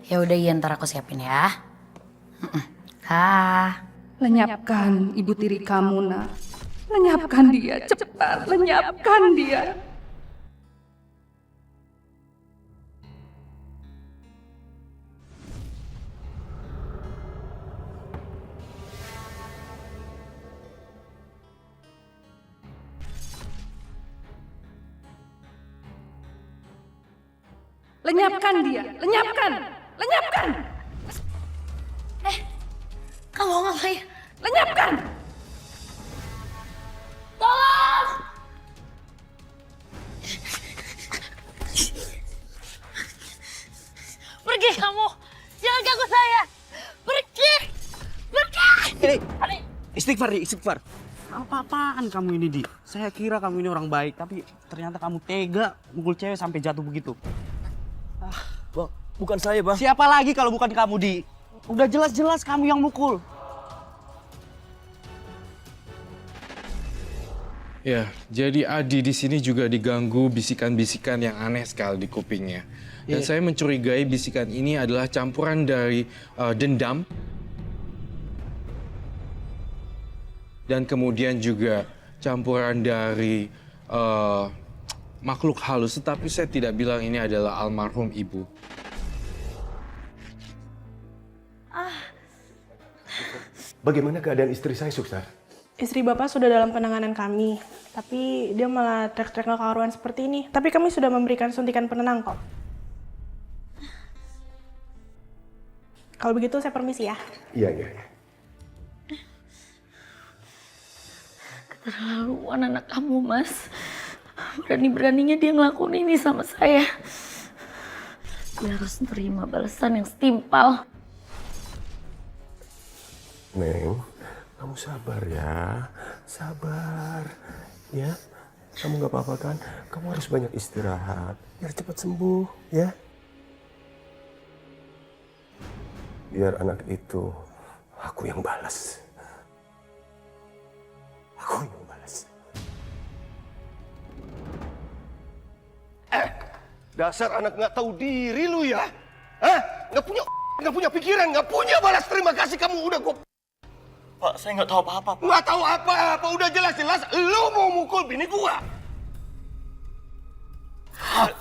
Ya udah iya ntar aku siapin ya. Ah. Lenyapkan ibu tiri kamu, nak. Lenyapkan dia, cepat lenyapkan dia. Lenyapkan dia, lenyapkan, lenyapkan, Kamu ngapain? lenyapkan. Tolong! Pergi kamu! Jangan ganggu saya! Pergi! Pergi! Istighfar, Di, istighfar. Apa-apaan kamu ini, Di? Saya kira kamu ini orang baik, tapi ternyata kamu tega mukul cewek sampai jatuh begitu. Bang, bukan saya, Bang. Siapa lagi kalau bukan kamu, Di? Udah jelas-jelas kamu yang mukul. Ya, jadi Adi di sini juga diganggu bisikan-bisikan yang aneh sekali di kupingnya. Dan saya mencurigai bisikan ini adalah campuran dari dendam dan kemudian juga campuran dari makhluk halus. Tetapi saya tidak bilang ini adalah almarhum ibu. Bagaimana keadaan istri saya, Suster? Istri Bapak sudah dalam penanganan kami, tapi dia malah teriak-teriak nggak karuan seperti ini. Tapi kami sudah memberikan suntikan penenang kok. Kalau begitu saya permisi ya. Iya. Keterlaluan anak kamu, Mas. Berani-beraninya dia ngelakuin ini sama saya. Dia harus terima balasan yang setimpal. Neng, kamu sabar ya. Sabar. Ya, kamu nggak apa-apa kan? Kamu harus banyak istirahat. Biar cepat sembuh, ya. Biar anak itu, aku yang balas. Aku yang balas. Dasar anak nggak tahu diri lu ya. Hah? Nggak punya pikiran, nggak punya balas terima kasih kamu udah gue. Pak, saya nggak tahu apa-apa. Nggak tahu apa-apa, udah jelas-jelas lu mau mukul bini gua.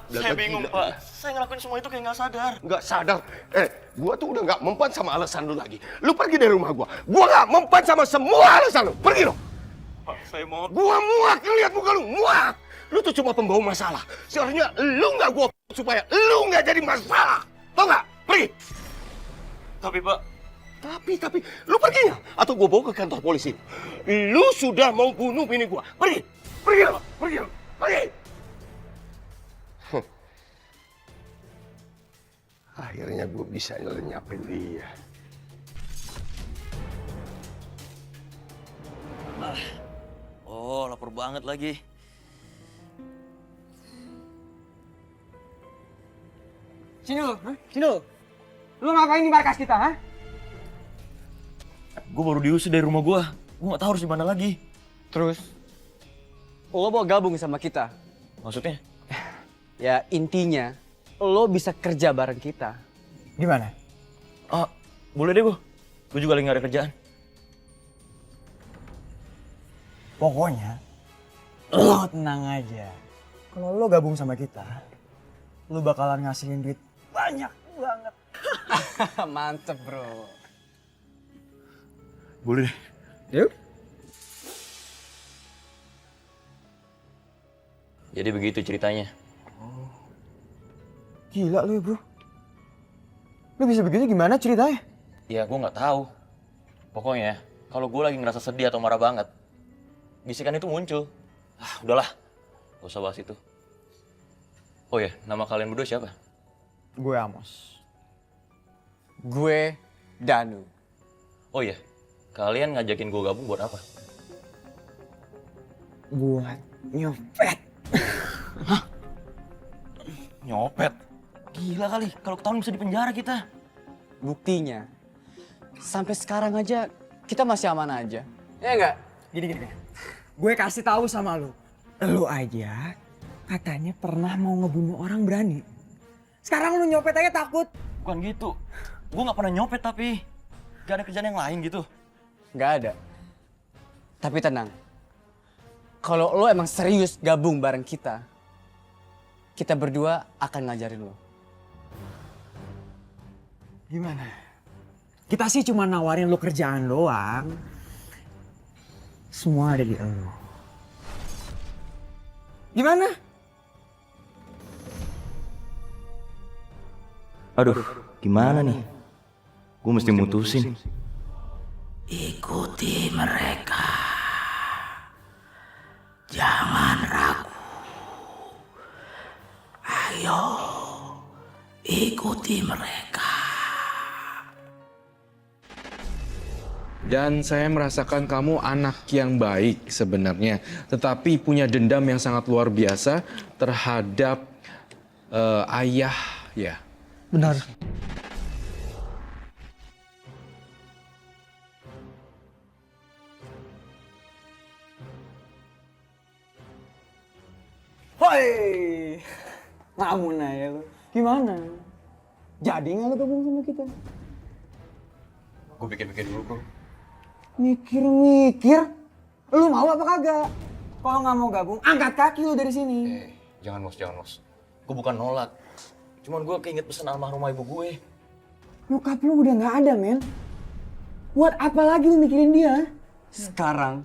Saya bingung, Pak. Saya ngelakuin semua itu kayak nggak sadar. Nggak sadar. Gua tuh udah nggak mempan sama alasan lu lagi. Lu pergi dari rumah gua. Gua nggak mempan sama semua alasan lu. Pergi lo. Pak, saya mohon. Gua muak lihat muka lu, muak. Lu tuh cuma pembawa masalah. Seharusnya lu nggak gua supaya lu nggak jadi masalah. Tau nggak? Pergi. Tapi, Pak, Tapi, lu pergi nggak? Atau gua bawa ke kantor polisi. Lu sudah mau bunuh bini gua. Pergi. Pergi lo. Pergi. Akhirnya gue bisa nyelenyapin dia. oh, lapar banget lagi. Sini lu. Lu ngapain di markas kita, ha? Gue baru diusir dari rumah gue. Gue nggak tahu harus di mana lagi. Terus, lo mau gabung sama kita? Maksudnya? Ya intinya, lo bisa kerja bareng kita. Gimana? Boleh deh, gue juga lagi nggak ada kerjaan. Pokoknya, lo tenang aja. Kalau lo gabung sama kita, lo bakalan ngasihin duit banyak banget. Mantep bro. Boleh deh. Yuk. Jadi begitu ceritanya. Gila lo ya bro. Lo bisa begitu gimana ceritanya? Ya, gue nggak tahu. Pokoknya, kalau gue lagi ngerasa sedih atau marah banget, bisikan itu muncul. Udahlah, gak usah bahas itu. Oh ya, nama kalian berdua siapa? Gue Amos. Gue Danu. Oh iya, kalian ngajakin gue gabung buat apa? Buat nyopet. Nyopet? Gila kali, kalau ketahuan bisa dipenjara kita. Buktinya, sampai sekarang aja kita masih aman aja. Ya enggak? Gini. Gue kasih tahu sama lo. Lo aja katanya pernah mau ngebunuh orang berani. Sekarang lo nyopet aja takut. Bukan gitu. Gue nggak pernah nyopet tapi gak ada kerjaan yang lain gitu. Nggak ada. Tapi tenang. Kalau lo emang serius gabung bareng kita berdua akan ngajarin lo. Gimana? Kita sih cuma nawarin lo kerjaan doang. Semua ada di lo. Gimana? Aduh, gimana nih? Gue mesti mutusin. Ikuti mereka. Jangan ragu. Ayo, ikuti mereka. Dan saya merasakan kamu anak yang baik sebenarnya, tetapi punya dendam yang sangat luar biasa terhadap ayah ya. Benar. Hoi, ngamun aja lu. Gimana? Jadi nggak lu gabung sama kita? Gue pikir-pikir dulu, bro. Mikir-mikir? Lu mau apa kagak? Kalau nggak mau gabung, angkat kaki lu dari sini. Jangan, Mos. Gue bukan nolak. Cuman gue keinget pesan almarhumah ibu gue. Nyokap lu udah nggak ada, men. Buat apa lagi lu mikirin dia? Sekarang,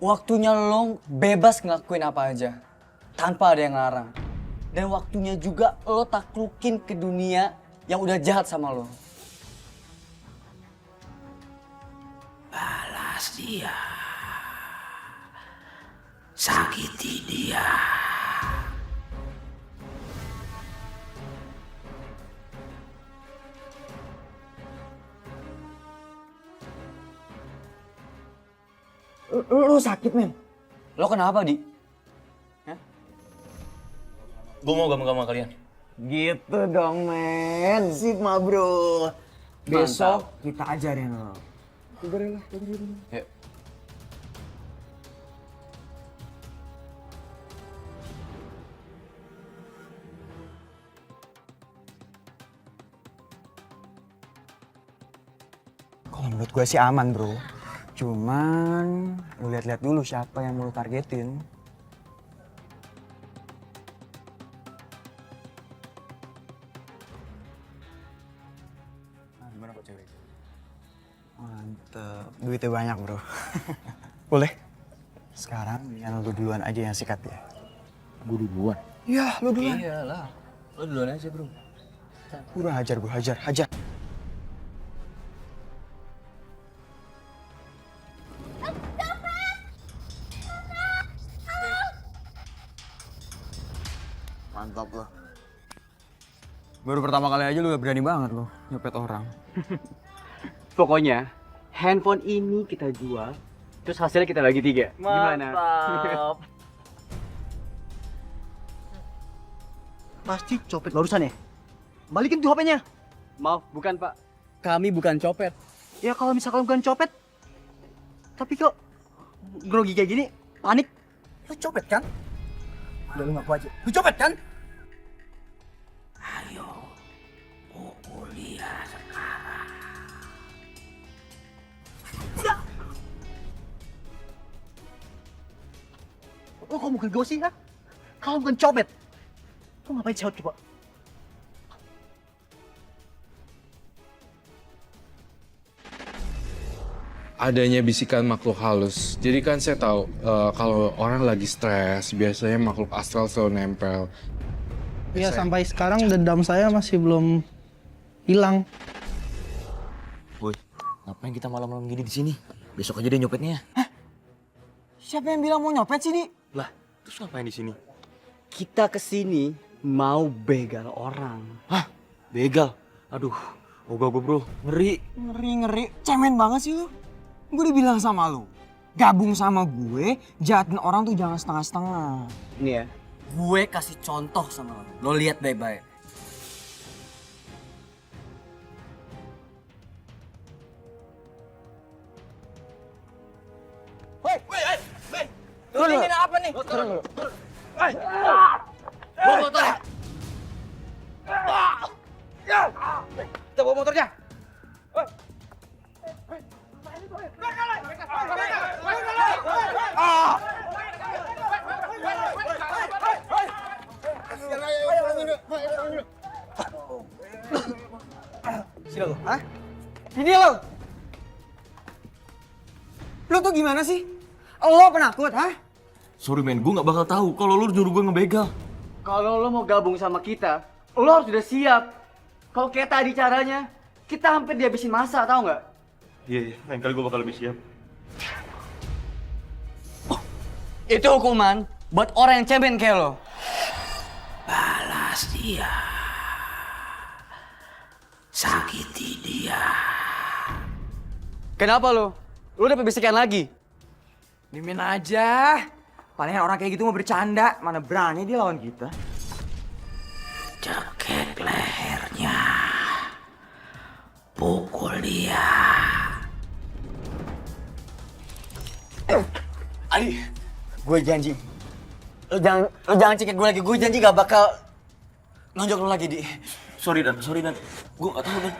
waktunya lo bebas ngelakuin apa aja. Tanpa ada yang larang. Dan waktunya juga lo taklukin ke dunia yang udah jahat sama lo. Balas dia. Sakiti dia. Lo sakit, men. Lo kenapa, Di? Gue mau gabung sama kalian. Gitu dong, men. Sigma, bro. Besok kita ajarin lo. Ajarin. Ya. Kalau menurut gue sih aman, bro. Cuman lu lihat-lihat dulu siapa yang mau lu targetin. Nah, gimana kok cewek? Mantep, duitnya banyak, bro. Boleh? Sekarang yang lu duluan aja yang sikat ya. Gue duluan. Iya, lu duluan. Iyalah. Lo duluan aja, bro. Udah hajar, bro, hajar. Mantap lo. Baru pertama kali aja lu udah berani banget lo nyopet orang. Pokoknya handphone ini kita jual, terus hasilnya kita bagi 3. Gimana? Mantap. Pasti copet barusan ya? Balikin tuh HP-nya. Maaf, bukan Pak. Kami bukan copet. Ya kalau misalkan bukan copet, tapi kok grogi kayak gini, panik. Lu copet kan? Udah lu ngaku aja. Lu copet kan? Ayo, pukul dia sekarang. Lo kok bukan gue sih, ha? Kalau bukan copet, lo ngapain syaut coba? Adanya bisikan makhluk halus. Jadi kan saya tahu kalau orang lagi stres, biasanya makhluk astral selalu nempel. Ya sampai sekarang dendam saya masih belum hilang. Boy, ngapain kita malam-malam gini di sini? Besok aja deh nyopetnya. Siapa yang bilang mau nyopet sih, Di? Lah, terus ngapain di sini? Kita kesini mau begal orang. Hah? Begal? Aduh, ogah gue bro, ngeri. Ngeri. Cemen banget sih lu. Gue udah bilang sama lu. Gabung sama gue, jahatin orang tuh jangan setengah-setengah. Ini ya. Gue kasih contoh sama lo. Lo lihat baik-baik. Woi, ini apa nih? Bawa motor. Kita bawa motornya. Sini lo, hah? Sini lo! Lo tuh gimana sih? Lo penakut, hah? Sorry men, gue gak bakal tahu kalau lu nyuruh gue ngebegal. Kalau lo mau gabung sama kita, lo harus udah siap. Kalau kayak tadi caranya, kita hampir dihabisin masa, tau nggak? Iya, lain kali gue bakal lebih siap. Itu hukuman buat orang yang cemen kayak lo. Balas dia. Sakiti dia. Kenapa lo? Lo udah bisikan lagi? Dimin aja. Palingan orang kayak gitu mau bercanda, mana berani dia lawan kita. Cekek lehernya. Pukul dia. Ali, gue janji. Lo jangan cekik gue lagi. Gue janji gak bakal nonjok lo lagi, Di. Sorry Dan. Gue gak tahu Dan.